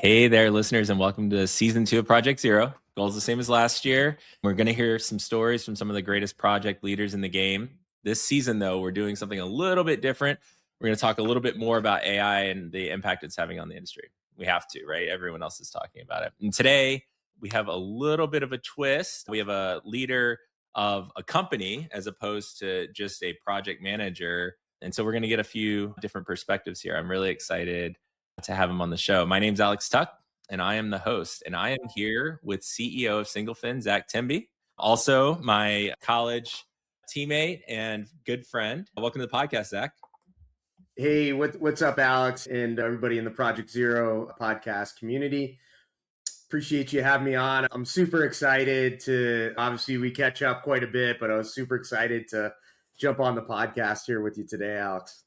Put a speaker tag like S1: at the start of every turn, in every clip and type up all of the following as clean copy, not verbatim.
S1: Hey there, listeners, and welcome to season 2 of Project Zero. Goals the same as last year. We're going to hear some stories from some of the greatest project leaders in the game. This season, though, we're doing something a little bit different. We're going to talk a little bit more about AI and the impact it's having on the industry. We have to, right? Everyone else is talking about it. And today, we have a little bit of a twist. We have a leader of a company as opposed to just a project manager. And so we're going to get a few different perspectives here. I'm really excited to have him on the show. My name's Alex Tuck, and I am the host. And I am here with CEO of SingleFin, Zack Tembi, also my college teammate and good friend. Welcome to the podcast, Zack.
S2: Hey, what's up, Alex, and everybody in the Project Zero podcast community. Appreciate you having me on. I'm super excited to, obviously, we catch up quite a bit, but I was super excited to jump on the podcast here with you today, Alex.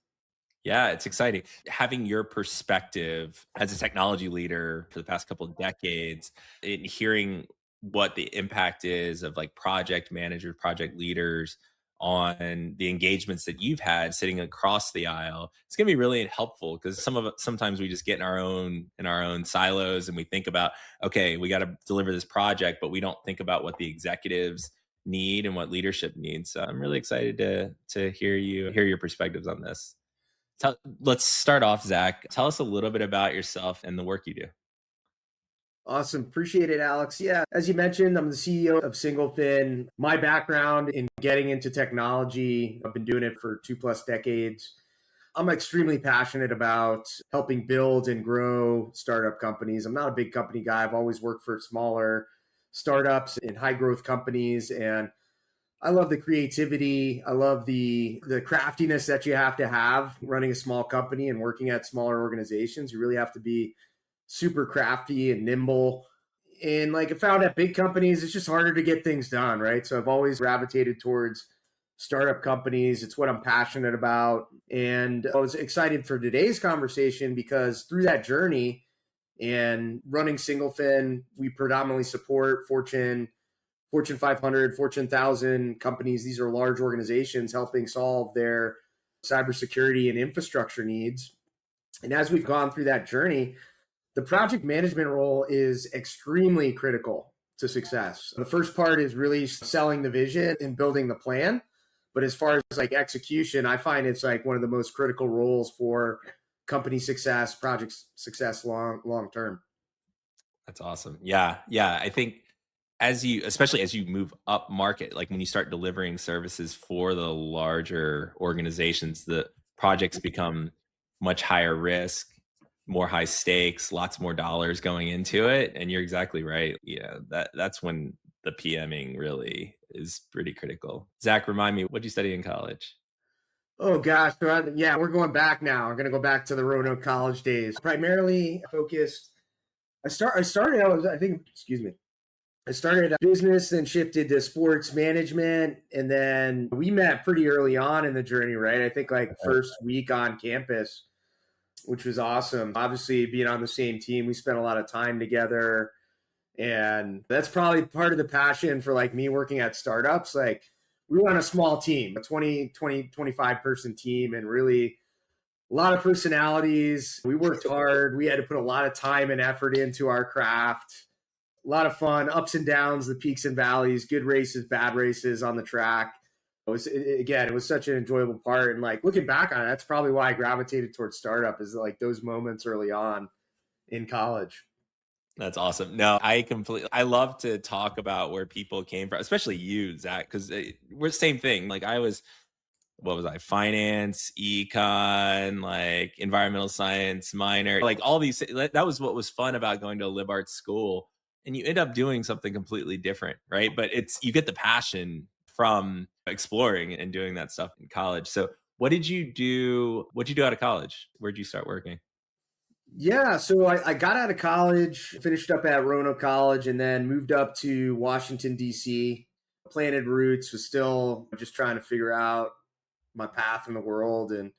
S1: Yeah, it's exciting. Having your perspective as a technology leader for the past couple of decades and hearing what the impact is of like project managers, project leaders on the engagements that you've had sitting across the aisle, it's going to be really helpful because sometimes we just get in our own silos and we think about, okay, we got to deliver this project, but we don't think about what the executives need and what leadership needs. So I'm really excited to hear your perspectives on this. Let's start off, Zack. Tell us a little bit about yourself and the work you do.
S2: Awesome. Appreciate it, Alex. Yeah, as you mentioned, I'm the CEO of SingleFin. My background in getting into technology, I've been doing it for 2+ decades. I'm extremely passionate about helping build and grow startup companies. I'm not a big company guy. I've always worked for smaller startups and high growth companies. And I love the creativity. I love the craftiness that you have to have running a small company and working at smaller organizations. You really have to be super crafty and nimble. And like I found at big companies, it's just harder to get things done, right? So I've always gravitated towards startup companies. It's what I'm passionate about. And I was excited for today's conversation because through that journey and running SingleFin, we predominantly support Fortune 500, Fortune 1000 companies. These are large organizations helping solve their cybersecurity and infrastructure needs. And as we've gone through that journey, the project management role is extremely critical to success. The first part is really selling the vision and building the plan. But as far as like execution, I find it's like one of the most critical roles for company success, project success long term.
S1: That's awesome. Yeah. I think especially as you move up market, like when you start delivering services for the larger organizations, the projects become much higher risk, more high stakes, lots more dollars going into it. And you're exactly right. Yeah, that's when the PMing really is pretty critical. Zack, remind me, what'd you study in college?
S2: Oh gosh, so yeah, we're going back now. We're going to go back to the Roanoke College days. Primarily focused. I started out. I started business, then shifted to sports management, and then we met pretty early on in the journey, right? I think like first week on campus, which was awesome. Obviously, being on the same team, we spent a lot of time together, and that's probably part of the passion for like me working at startups. Like we were on a small team, a 25 person team, and really a lot of personalities. We worked hard. We had to put a lot of time and effort into our craft. A lot of fun, ups and downs, the peaks and valleys, good races, bad races on the track. It was such an enjoyable part. And like looking back on it, that's probably why I gravitated towards startup, is like those moments early on in college.
S1: That's awesome. No, I love to talk about where people came from, especially you, Zack, because we're the same thing. Like what was I? Finance, econ, like environmental science minor, like all these. That was what was fun about going to a liberal arts school. And you end up doing something completely different, right? But you get the passion from exploring and doing that stuff in college. So what did you do? What'd you do out of college? Where'd you start working?
S2: Yeah, so I got out of college, finished up at Roanoke College, and then moved up to Washington, D.C. Planted roots, was still just trying to figure out my path in the world and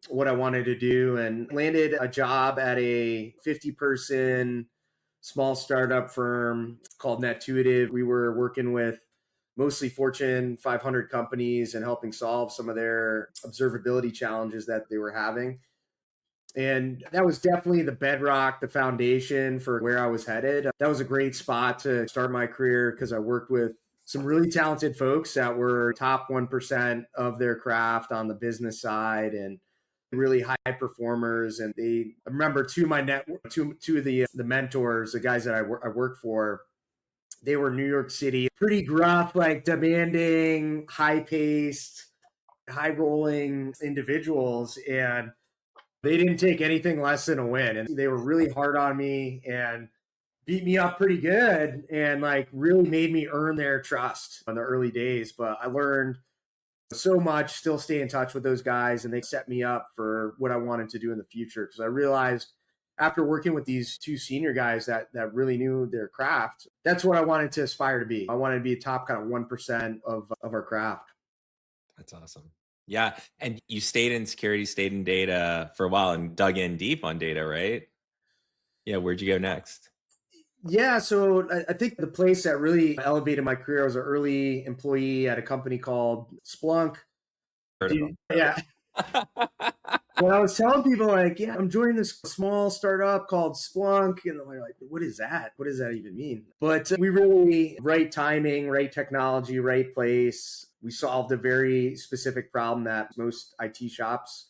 S2: what I wanted to do, and landed a job at a 50-person small startup firm called Netuitive. We were working with mostly Fortune 500 companies and helping solve some of their observability challenges that they were having. And that was definitely the bedrock, the foundation for where I was headed. That was a great spot to start my career because I worked with some really talented folks that were top 1% of their craft on the business side and really high performers. And I remember two of my two of the mentors, the guys that I worked for, they were New York City, pretty gruff, like demanding, high paced, high rolling individuals. And they didn't take anything less than a win. And they were really hard on me and beat me up pretty good and like really made me earn their trust in the early days. But I learned so much, still stay in touch with those guys, and they set me up for what I wanted to do in the future. Because I realized after working with these two senior guys that really knew their craft, that's what I wanted to aspire to be. I wanted to be a top kind of 1% of our craft.
S1: That's awesome. Yeah. And you stayed in security, stayed in data for a while and dug in deep on data, right? Yeah. Where'd you go next?
S2: Yeah, so I think the place that really elevated my career, I was an early employee at a company called Splunk.
S1: Heard of them.
S2: Yeah. When I was telling people, like, yeah, I'm joining this small startup called Splunk, and they're like, what is that? What does that even mean? But we really, right timing, right technology, right place. We solved a very specific problem that most IT shops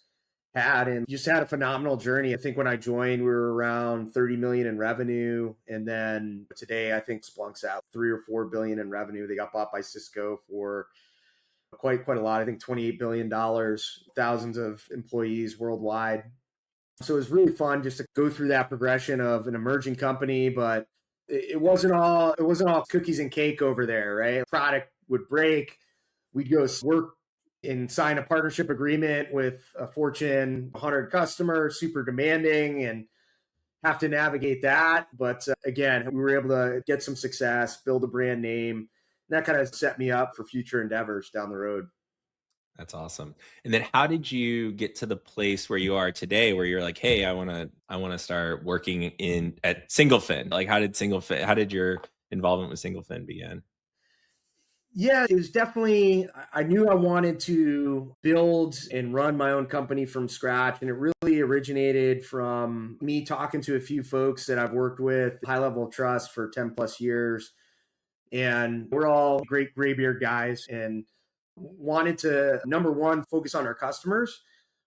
S2: had and just had a phenomenal journey. I think when I joined, we were around 30 million in revenue. And then today, I think Splunk's at 3 or 4 billion in revenue. They got bought by Cisco for quite a lot. I think $28 billion, thousands of employees worldwide. So it was really fun just to go through that progression of an emerging company, but it wasn't all cookies and cake over there, right? Product would break, we'd go work and sign a partnership agreement with a Fortune 100 customer, super demanding, and have to navigate that. But again, we were able to get some success, build a brand name. That kind of set me up for future endeavors down the road.
S1: That's awesome. And then how did you get to the place where you are today where you're like, hey, I want to start working in at Singlefin? Like how did your involvement with Singlefin begin?
S2: Yeah, it was definitely, I knew I wanted to build and run my own company from scratch. And it really originated from me talking to a few folks that I've worked with, high level of trust for 10 plus years. And we're all great graybeard guys and wanted to, number one, focus on our customers.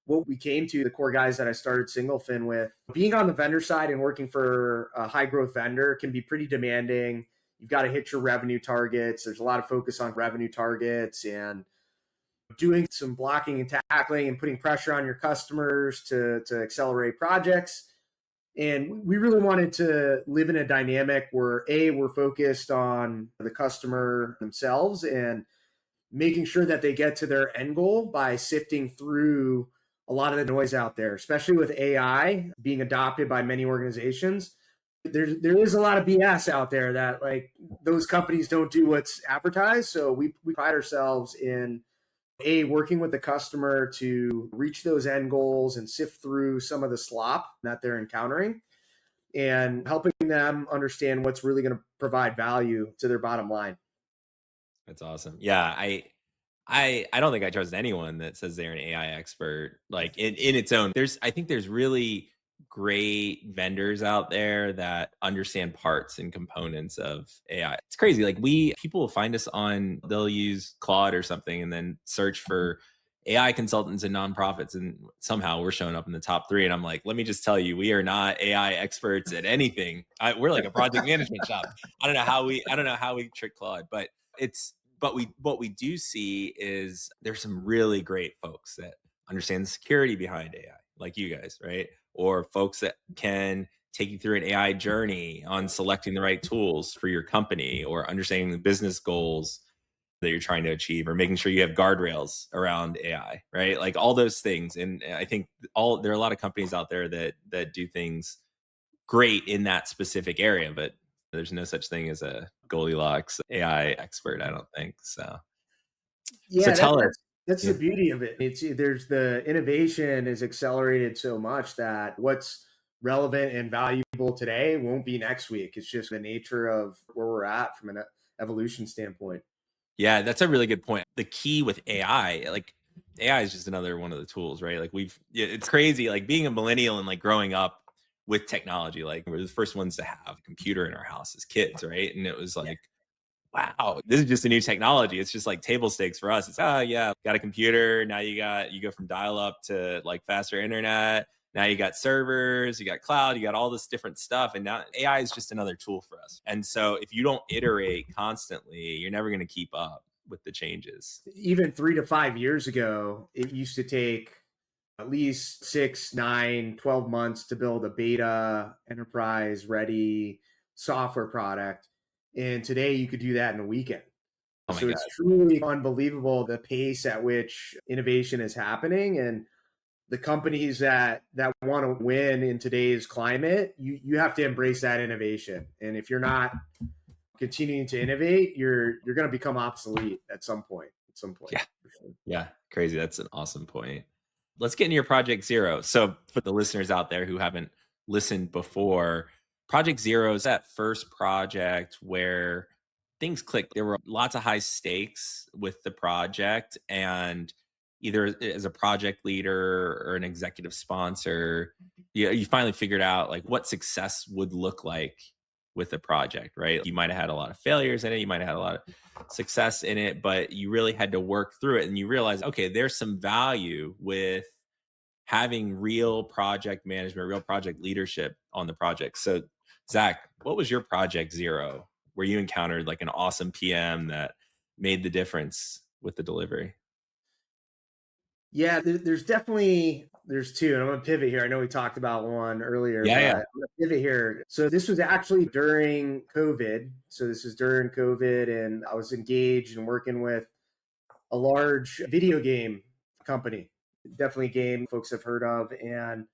S2: What we came to, the core guys that I started Singlefin with, being on the vendor side and working for a high growth vendor can be pretty demanding. You've got to hit your revenue targets. There's a lot of focus on revenue targets and doing some blocking and tackling and putting pressure on your customers to accelerate projects. And we really wanted to live in a dynamic where we're focused on the customer themselves and making sure that they get to their end goal by sifting through a lot of the noise out there, especially with AI being adopted by many organizations. There is a lot of BS out there that like those companies don't do what's advertised. So we pride ourselves in working with the customer to reach those end goals and sift through some of the slop that they're encountering and helping them understand what's really going to provide value to their bottom line.
S1: That's awesome. Yeah, I don't think I trust anyone that says they're an AI expert. Like in its own, I think there's really great vendors out there that understand parts and components of AI. It's crazy. Like people will find us they'll use Claude or something and then search for AI consultants and nonprofits, and somehow we're showing up in the top three. And I'm like, let me just tell you, we are not AI experts at anything. We're like a project management shop. I don't know how we trick Claude, but what we do see is there's some really great folks that understand the security behind AI, like you guys, right? Or folks that can take you through an AI journey on selecting the right tools for your company or understanding the business goals that you're trying to achieve or making sure you have guardrails around AI, right? Like all those things. And I think there are a lot of companies out there that do things great in that specific area, but there's no such thing as a Goldilocks AI expert, I don't think. So
S2: Yeah,
S1: tell us.
S2: that's the
S1: Yeah.
S2: beauty of it. There's the innovation is accelerated so much that what's relevant and valuable today won't be next week. It's just the nature of where we're at from an evolution standpoint.
S1: Yeah, that's a really good point. The key with AI, like AI is just another one of the tools, right? Like it's crazy, like being a millennial and like growing up with technology. Like we're the first ones to have a computer in our house as kids, right? And it was like, wow, this is just a new technology. It's just like table stakes for us. It's yeah, got a computer. Now you go from dial up to like faster internet. Now you got servers, you got cloud, you got all this different stuff. And now AI is just another tool for us. And so if you don't iterate constantly, you're never going to keep up with the changes.
S2: Even 3 to 5 years ago, it used to take at least 6, 9, 12 months to build a beta enterprise ready software product. And today you could do that in a weekend.
S1: Oh my
S2: So
S1: God.
S2: it's truly unbelievable the pace at which innovation is happening. And the companies that want to win in today's climate, you have to embrace that innovation. And if you're not continuing to innovate, you're going to become obsolete at some point. At some point.
S1: Yeah. Yeah. Crazy. That's an awesome point. Let's get into your Project Zero. So for the listeners out there who haven't listened before, Project Zero is that first project where things clicked. There were lots of high stakes with the project, and either as a project leader or an executive sponsor, you finally figured out like what success would look like with a project, right? You might have had a lot of failures in it, you might have had a lot of success in it, but you really had to work through it, and you realize, okay, there's some value with having real project management, real project leadership on the project. So, Zach, what was your Project Zero where you encountered like an awesome PM that made the difference with the delivery?
S2: Yeah, there's two, and I'm gonna pivot here. I know we talked about one earlier,
S1: Yeah,
S2: but
S1: yeah.
S2: I'm gonna pivot here. So this was actually during COVID. So this is during COVID, and I was engaged and working with a large video game company, definitely a game folks have heard of, and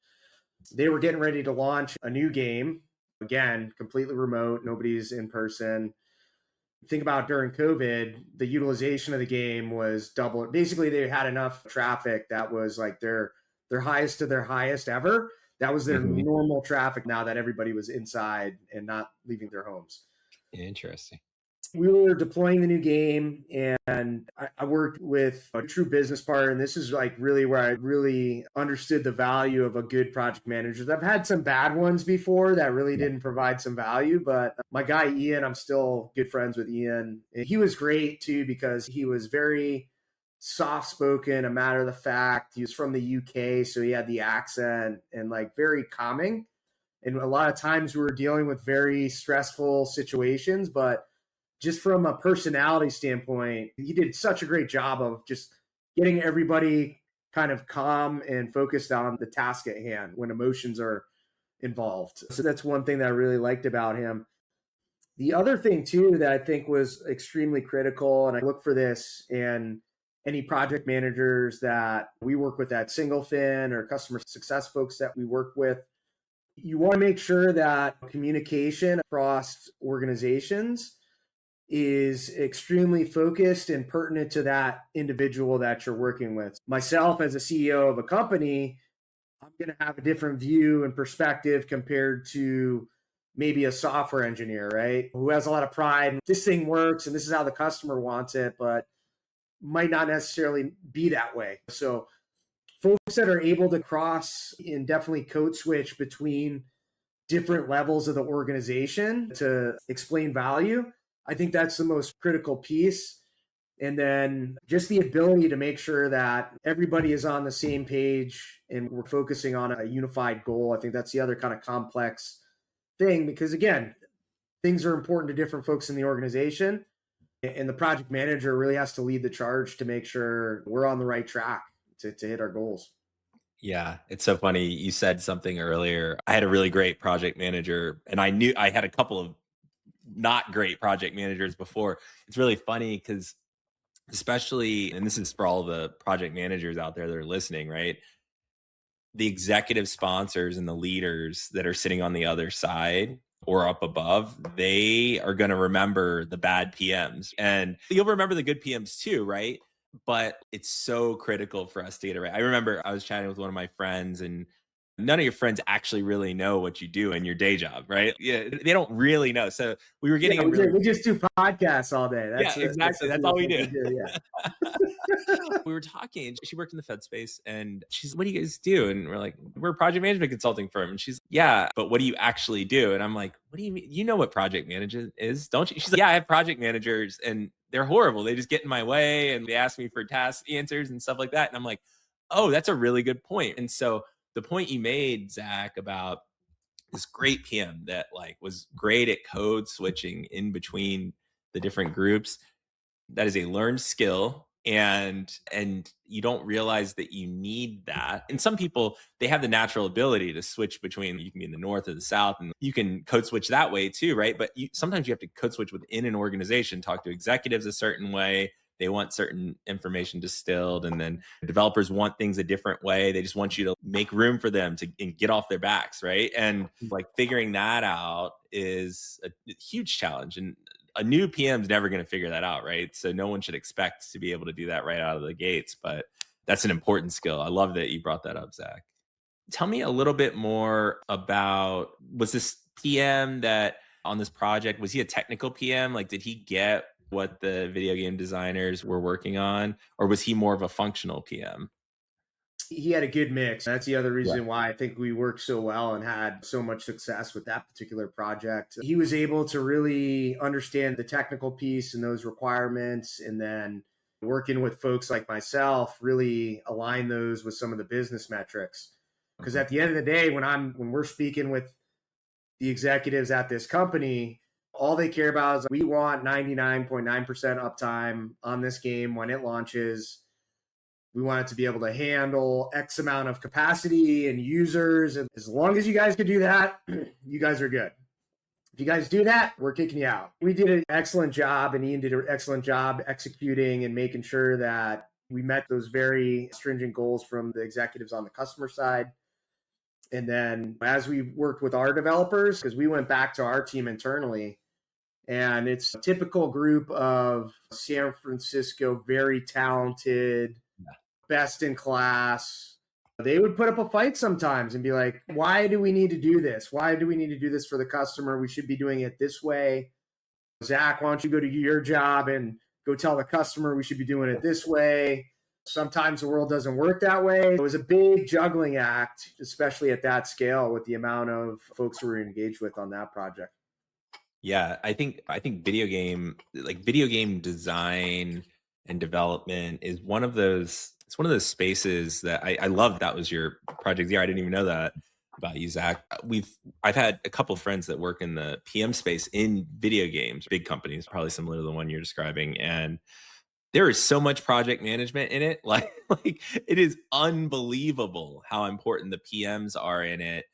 S2: they were getting ready to launch a new game. Again, completely remote, nobody's in person. Think about during COVID, the utilization of the game was double. Basically, they had enough traffic that was like their highest to their highest ever. That was their
S1: Hmm.
S2: normal traffic now that everybody was inside and not leaving their homes.
S1: Interesting.
S2: We were deploying the new game, and I worked with a true business partner. And this is like really where I really understood the value of a good project manager. I've had some bad ones before that really didn't provide some value, but my guy Ian, I'm still good friends with Ian. And he was great too because he was very soft spoken, a matter of the fact. He was from the UK, so he had the accent and like very calming. And a lot of times we were dealing with very stressful situations, but just from a personality standpoint, he did such a great job of just getting everybody kind of calm and focused on the task at hand when emotions are involved. So that's one thing that I really liked about him. The other thing too that I think was extremely critical, and I look for this in any project managers that we work with at Single Fin or customer success folks that we work with, you want to make sure that communication across organizations is extremely focused and pertinent to that individual that you're working with. Myself, as a CEO of a company, I'm going to have a different view and perspective compared to maybe a software engineer, right? Who has a lot of pride and this thing works and this is how the customer wants it, but might not necessarily be that way. So, folks that are able to cross and definitely code switch between different levels of the organization to explain value, I think that's the most critical piece. And then just the ability to make sure that everybody is on the same page and we're focusing on a unified goal. I think that's the other kind of complex thing because, again, things are important to different folks in the organization. And the project manager really has to lead the charge to make sure we're on the right track to hit our goals.
S1: Yeah, it's so funny. You said something earlier. I had a really great project manager, and I knew I had a couple of not great project managers before. It's really funny because, especially, and this is for all the project managers out there that are listening, right? The executive sponsors and the leaders that are sitting on the other side or up above, they are going to remember the bad PMs, and you'll remember the good PMs too, right? But it's so critical for us to get it right. I remember I was chatting with one of my friends, and none of your friends actually really know what you do in your day job, right? Yeah, they don't really know. So we were getting
S2: Yeah,
S1: in really,
S2: we just do podcasts all day.
S1: yeah,
S2: That's
S1: exactly. That's all
S2: what
S1: we
S2: we
S1: do.
S2: do. Yeah.
S1: We were talking. She worked in the Fed space, and she's, "What do you guys do?" And we're like, "We're a project management consulting firm." And she's, "Yeah, but what do you actually do?" And I'm like, "What do you mean? You know what project management is, don't you?" She's like, "Yeah, I have project managers, and they're horrible. They just get in my way, and they ask me for task answers and stuff like that." And I'm like, "Oh, that's a really good point." And so the point you made, Zach, about this great PM that like was great at code switching in between the different groups, that is a learned skill, and you don't realize that you need that. And some people, they have the natural ability to switch between, you can be in the north or the south, and you can code switch that way too, right? But sometimes you have to code switch within an organization, talk to executives a certain way. They want certain information distilled, and then developers want things a different way. They just want you to make room for them to and get off their backs, right? And like figuring that out is a huge challenge. And a new PM's never going to figure that out, right? So no one should expect to be able to do that right out of the gates, but that's an important skill. I love that you brought that up, Zach. Tell me a little bit more about, was this PM that on this project, was he a technical PM? Like, did he get what the video game designers were working on, or was he more of a functional PM?
S2: He had a good mix. That's the other
S1: Yeah.
S2: reason why I think we worked so well and had so much success with that particular project. He was able to really understand the technical piece and those requirements, and then working with folks like myself, really align those with some of the business metrics. Because
S1: Mhm.
S2: at the end of the day, when we're speaking with the executives at this company, all they care about is we want 99.9% uptime on this game when it launches. We want it to be able to handle X amount of capacity and users. And as long as you guys can do that, you guys are good. If you guys do that, we're kicking you out. We did an excellent job, and Ian did an excellent job executing and making sure that we met those very stringent goals from the executives on the customer side. And then as we worked with our developers, because we went back to our team internally, and it's a typical group of San Francisco, very talented, best in class. They would put up a fight sometimes and be like, why do we need to do this? Why do we need to do this for the customer? We should be doing it this way. Zach, why don't you go to your job and go tell the customer we should be doing it this way? Sometimes the world doesn't work that way. It was a big juggling act, especially at that scale with the amount of folks we were engaged with on that project.
S1: Yeah, I think video game design and development is one of those, it's one of those spaces that I love. That was your project. Yeah, I didn't even know that about you, Zach. I've had a couple of friends that work in the PM space in video games, big companies, probably similar to the one you're describing. And there is so much project management in it. Like it is unbelievable how important the PMs are in it.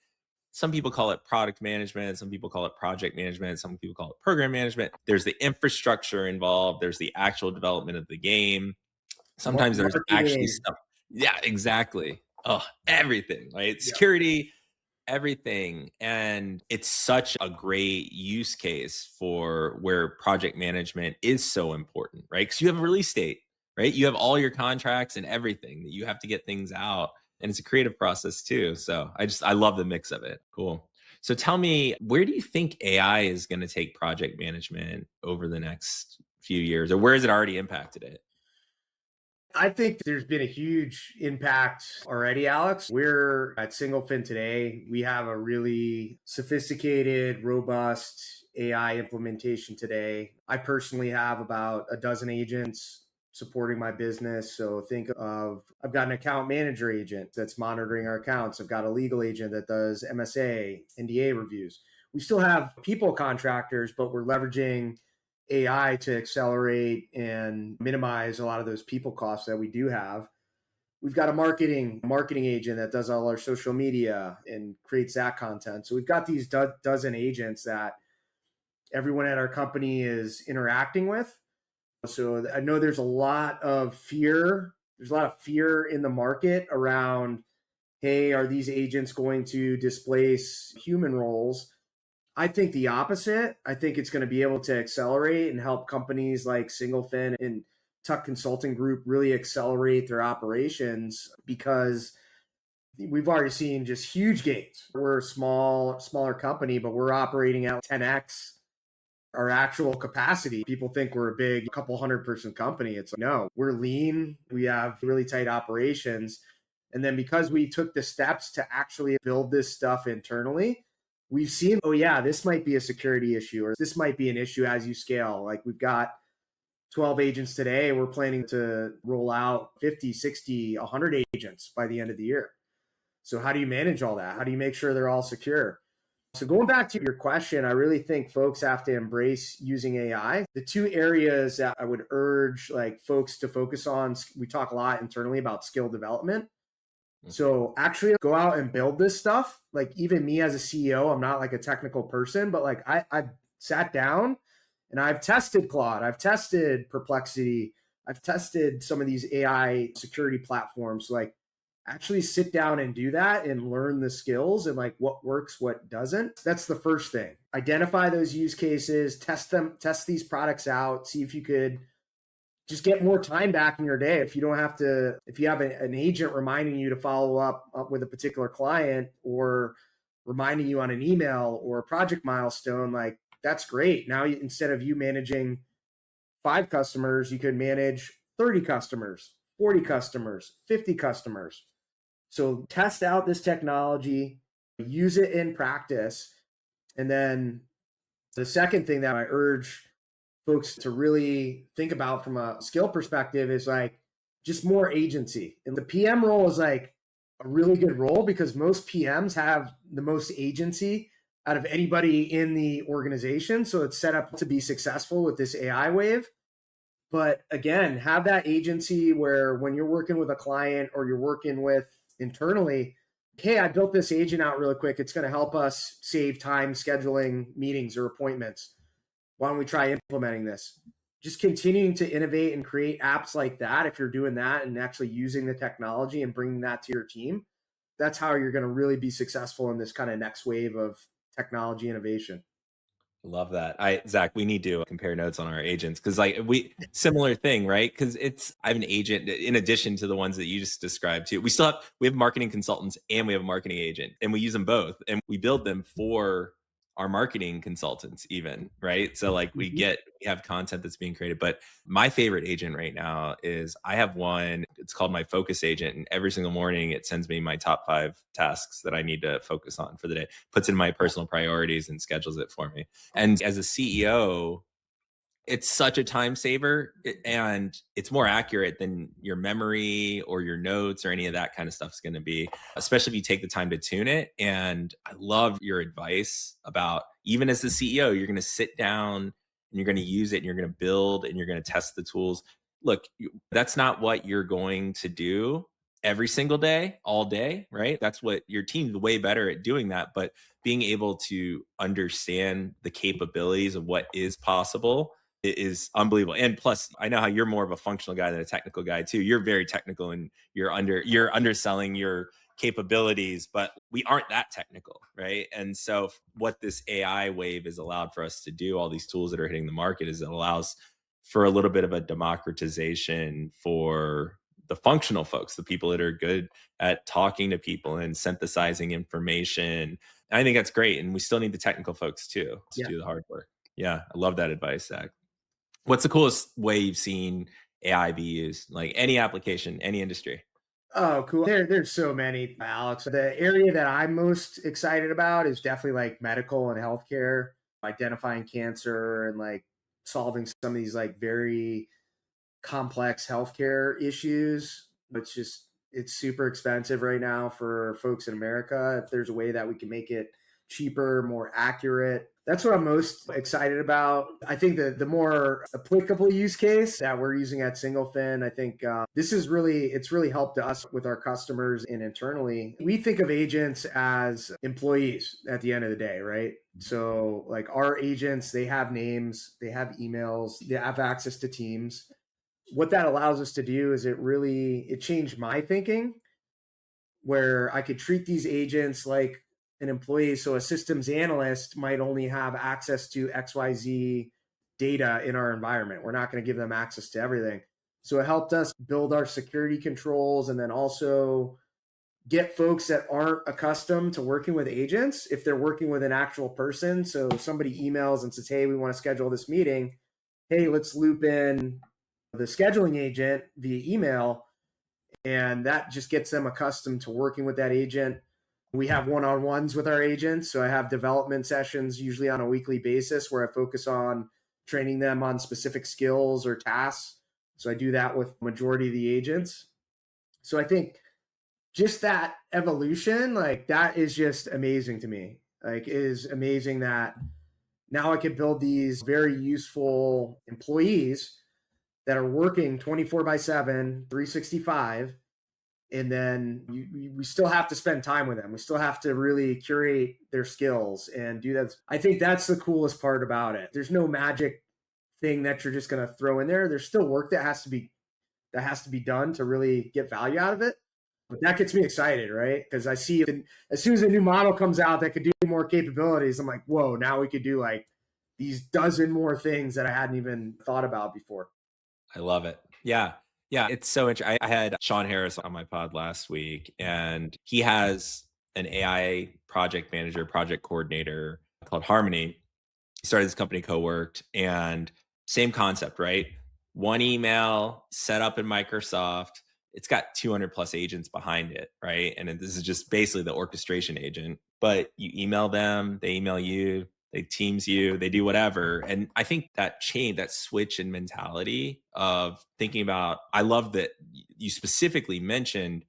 S1: Some people call it product management, some people call it project management, some people call it program management. There's the infrastructure involved, there's the actual development of the game. Sometimes there's actually
S2: Marketing.
S1: stuff. Yeah, exactly. Oh, everything, right?
S2: Yeah.
S1: Security, everything. And it's such a great use case for where project management is so important, right? Because you have a release date, right? You have all your contracts and everything that you have to get things out. And it's a creative process too. So I love the mix of it. Cool. So tell me, where do you think AI is going to take project management over the next few years, or where has it already impacted it?
S2: I think there's been a huge impact already, Alex. We're at Singlefin today. We have a really sophisticated, robust AI implementation today. I personally have about a dozen agents supporting my business. So think of, I've got an account manager agent that's monitoring our accounts. I've got a legal agent that does MSA, NDA reviews. We still have people contractors, but we're leveraging AI to accelerate and minimize a lot of those people costs that we do have. We've got a marketing agent that does all our social media and creates that content. So we've got these dozen agents that everyone at our company is interacting with. So I know there's a lot of fear. There's a lot of fear in the market around, hey, are these agents going to displace human roles? I think the opposite. I think it's going to be able to accelerate and help companies like Singlefin and Tuck Consulting Group really accelerate their operations, because we've already seen just huge gains. We're a smaller company, but we're operating at 10x our actual capacity. People think we're a big couple hundred person company. It's like, no, we're lean. We have really tight operations. And then because we took the steps to actually build this stuff internally, we've seen, oh yeah, this might be a security issue, or this might be an issue as you scale. Like we've got 12 agents today. We're planning to roll out 50, 60, 100 agents by the end of the year. So how do you manage all that? How do you make sure they're all secure? So going back to your question, I really think folks have to embrace using AI. The two areas that I would urge like folks to focus on, we talk a lot internally about skill development. So actually go out and build this stuff. Like even me as a CEO, I'm not like a technical person, but like I've sat down and I've tested Claude, I've tested Perplexity, I've tested some of these AI security platforms. Like actually sit down and do that and learn the skills and like what works, what doesn't. That's the first thing. Identify those use cases, test them, test these products out, see if you could just get more time back in your day. If you don't have to, if you have an agent reminding you to follow up with a particular client or reminding you on an email or a project milestone, like that's great. Now, instead of you managing 5 customers, you could manage 30 customers, 40 customers, 50 customers. So test out this technology, use it in practice. And then the second thing that I urge folks to really think about from a skill perspective is like just more agency. And the PM role is like a really good role because most PMs have the most agency out of anybody in the organization. So it's set up to be successful with this AI wave. But again, have that agency where when you're working with a client or you're working with internally, hey, I built this agent out really quick. It's going to help us save time scheduling meetings or appointments. Why don't we try implementing this? Just continuing to innovate and create apps like that. If you're doing that and actually using the technology and bringing that to your team, that's how you're going to really be successful in this kind of next wave of technology innovation.
S1: Love that. Zach, we need to compare notes on our agents because like similar thing, right? Because I have an agent in addition to the ones that you just described too. We have marketing consultants and we have a marketing agent and we use them both and we build them for our marketing consultants even, right? So like we have content that's being created. But my favorite agent right now is I have one, it's called my focus agent. And every single morning it sends me my top 5 tasks that I need to focus on for the day, puts in my personal priorities and schedules it for me. And as a CEO, it's such a time saver and it's more accurate than your memory or your notes or any of that kind of stuff is going to be, especially if you take the time to tune it. And I love your advice about even as the CEO, you're going to sit down and you're going to use it and you're going to build and you're going to test the tools. Look, that's not what you're going to do every single day, all day, right? That's what your team's way better at doing that. But being able to understand the capabilities of what is possible is unbelievable. And plus, I know how you're more of a functional guy than a technical guy too. You're very technical and you're underselling your capabilities, but we aren't that technical, right? And so what this AI wave has allowed for us to do, all these tools that are hitting the market, is it allows for a little bit of a democratization for the functional folks, the people that are good at talking to people and synthesizing information. And I think that's great. And we still need the technical folks too to do the hard work. Yeah, I love that advice, Zach. What's the coolest way you've seen AI be used? Like any application, any industry?
S2: Oh, cool. There's so many, Alex. The area that I'm most excited about is definitely like medical and healthcare, identifying cancer and like solving some of these like very complex healthcare issues. It's super expensive right now for folks in America. If there's a way that we can make it cheaper, more accurate, that's what I'm most excited about. I think the more applicable use case that we're using at SingleFin, I think it's really helped us with our customers and internally. We think of agents as employees at the end of the day, right? So like our agents, they have names, they have emails, they have access to teams. What that allows us to do is it changed my thinking where I could treat these agents like an employee. So a systems analyst might only have access to XYZ data in our environment. We're not going to give them access to everything. So it helped us build our security controls and then also get folks that aren't accustomed to working with agents, if they're working with an actual person. So somebody emails and says, hey, we want to schedule this meeting. Hey, let's loop in the scheduling agent via email. And that just gets them accustomed to working with that agent. We have one-on-ones with our agents. So I have development sessions usually on a weekly basis where I focus on training them on specific skills or tasks. So I do that with majority of the agents. So I think just that evolution, like that is just amazing to me. Like it is amazing that now I could build these very useful employees that are working 24/7, 365. And then we still have to spend time with them. We still have to really curate their skills and do that. I think that's the coolest part about it. There's no magic thing that you're just going to throw in there. There's still work that has to be done to really get value out of it. But that gets me excited, right? Because I see as soon as a new model comes out that could do more capabilities, I'm like, whoa, now we could do like these dozen more things that I hadn't even thought about before.
S1: I love it. Yeah. Yeah. It's so interesting. I had Sean Harris on my pod last week, and he has an AI project manager, project coordinator called Harmony. He started this company, co-worked, and same concept, right? One email set up in Microsoft. It's got 200 plus agents behind it, right? And this is just basically the orchestration agent. But you email them, they email you, they Teams you, they do whatever. And I think that change, that switch in mentality of thinking about, I love that you specifically mentioned,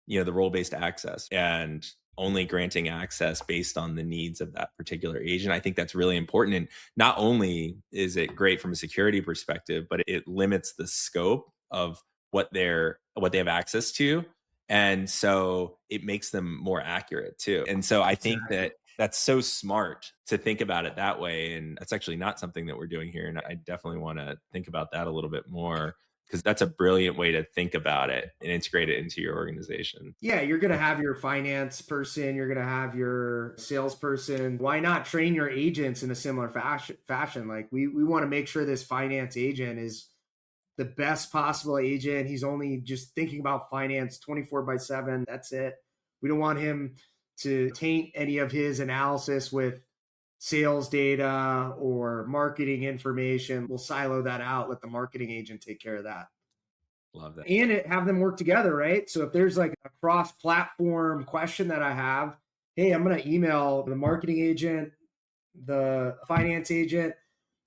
S1: the role-based access and only granting access based on the needs of that particular agent. I think that's really important. And not only is it great from a security perspective, but it limits the scope of what they have access to. And so it makes them more accurate too. And so I think that that's so smart to think about it that way. And that's actually not something that we're doing here. And I definitely want to think about that a little bit more, because that's a brilliant way to think about it and integrate it into your organization.
S2: Yeah, you're going to have your finance person, you're going to have your salesperson. Why not train your agents in a similar fashion? Like we want to make sure this finance agent is the best possible agent. He's only just thinking about finance 24/7. That's it. We don't want him to taint any of his analysis with sales data or marketing information. We'll silo that out, let the marketing agent take care of that.
S1: Love that.
S2: And have them work together, right? So if there's like a cross-platform question that I have, hey, I'm going to email the marketing agent, the finance agent.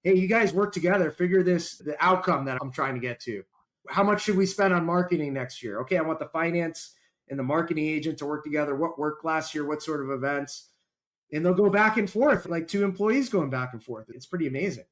S2: Hey, you guys work together, figure the outcome that I'm trying to get to. How much should we spend on marketing next year? Okay, I want the finance and the marketing agent to work together. What worked last year? What sort of events? And they'll go back and forth, like two employees going back and forth. It's pretty amazing.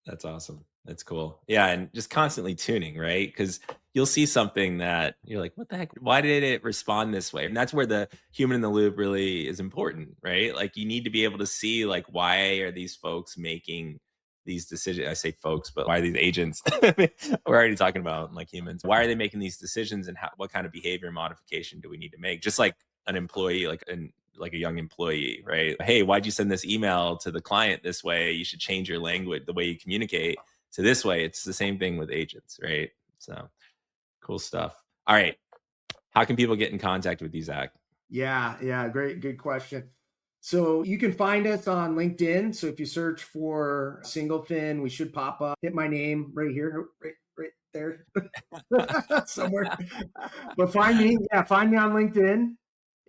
S1: That's awesome. That's cool. Yeah. And just constantly tuning, right? Because you'll see something that you're like, what the heck? Why did it respond this way? And that's where the human in the loop really is important, right? Like you need to be able to see, like, why are these folks making these decisions? I say folks, but why are these agents? We're already talking about like humans. Why are they making these decisions, and what kind of behavior modification do we need to make? Just like an employee, like a young employee, right? Hey, why'd you send this email to the client this way? You should change your language, the way you communicate to this way. It's the same thing with agents, right? So cool stuff. All right. How can people get in contact with you, Zack?
S2: Yeah, great, good question. So you can find us on LinkedIn. So if you search for Single Fin, we should pop up. Hit my name right here, right there, somewhere. But find me on LinkedIn.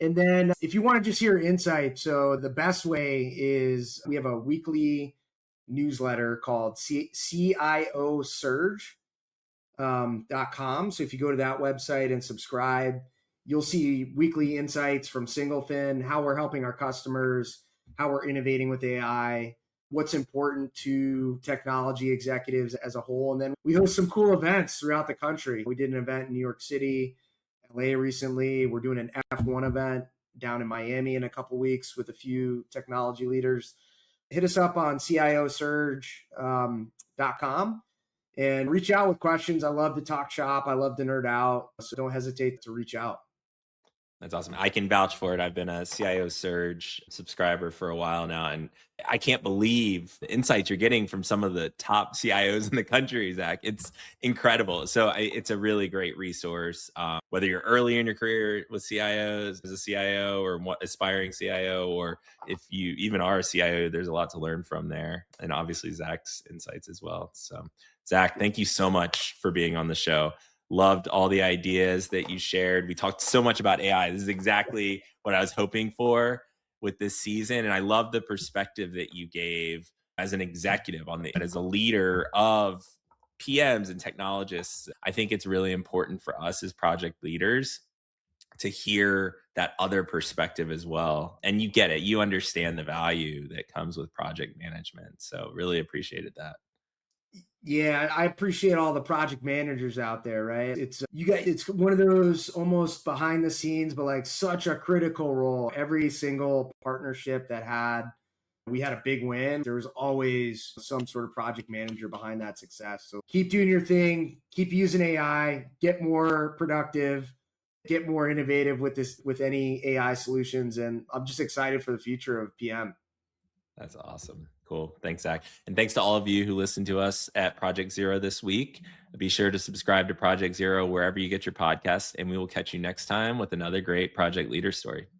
S2: And then if you want to just hear insight, so the best way is we have a weekly newsletter called CIOsurge.com. So if you go to that website and subscribe, you'll see weekly insights from SingleFin, how we're helping our customers, how we're innovating with AI, what's important to technology executives as a whole. And then we host some cool events throughout the country. We did an event in New York City, LA recently. We're doing an F1 event down in Miami in a couple weeks with a few technology leaders. Hit us up on CIOsurge.com and reach out with questions. I love to talk shop. I love to nerd out. So don't hesitate to reach out.
S1: That's awesome. I can vouch for it. I've been a CIO Surge subscriber for a while now, and I can't believe the insights you're getting from some of the top CIOs in the country, Zach. It's incredible. So it's a really great resource. Whether you're early in your career with CIOs as a CIO or aspiring CIO, or if you even are a CIO, there's a lot to learn from there. And obviously Zach's insights as well. So Zach, thank you so much for being on the show. Loved all the ideas that you shared. We talked so much about AI. This is exactly what I was hoping for with this season. And I love the perspective that you gave as an executive as a leader of PMs and technologists. I think it's really important for us as project leaders to hear that other perspective as well. And you get it. You understand the value that comes with project management. So really appreciated that.
S2: Yeah, I appreciate all the project managers out there, right? It's one of those almost behind the scenes, but like such a critical role. Every single partnership we had a big win. There was always some sort of project manager behind that success. So keep doing your thing, keep using AI, get more productive, get more innovative with any AI solutions. And I'm just excited for the future of PM.
S1: That's awesome. Cool. Thanks, Zach. And thanks to all of you who listened to us at Project Zero this week. Be sure to subscribe to Project Zero wherever you get your podcasts, and we will catch you next time with another great project leader story.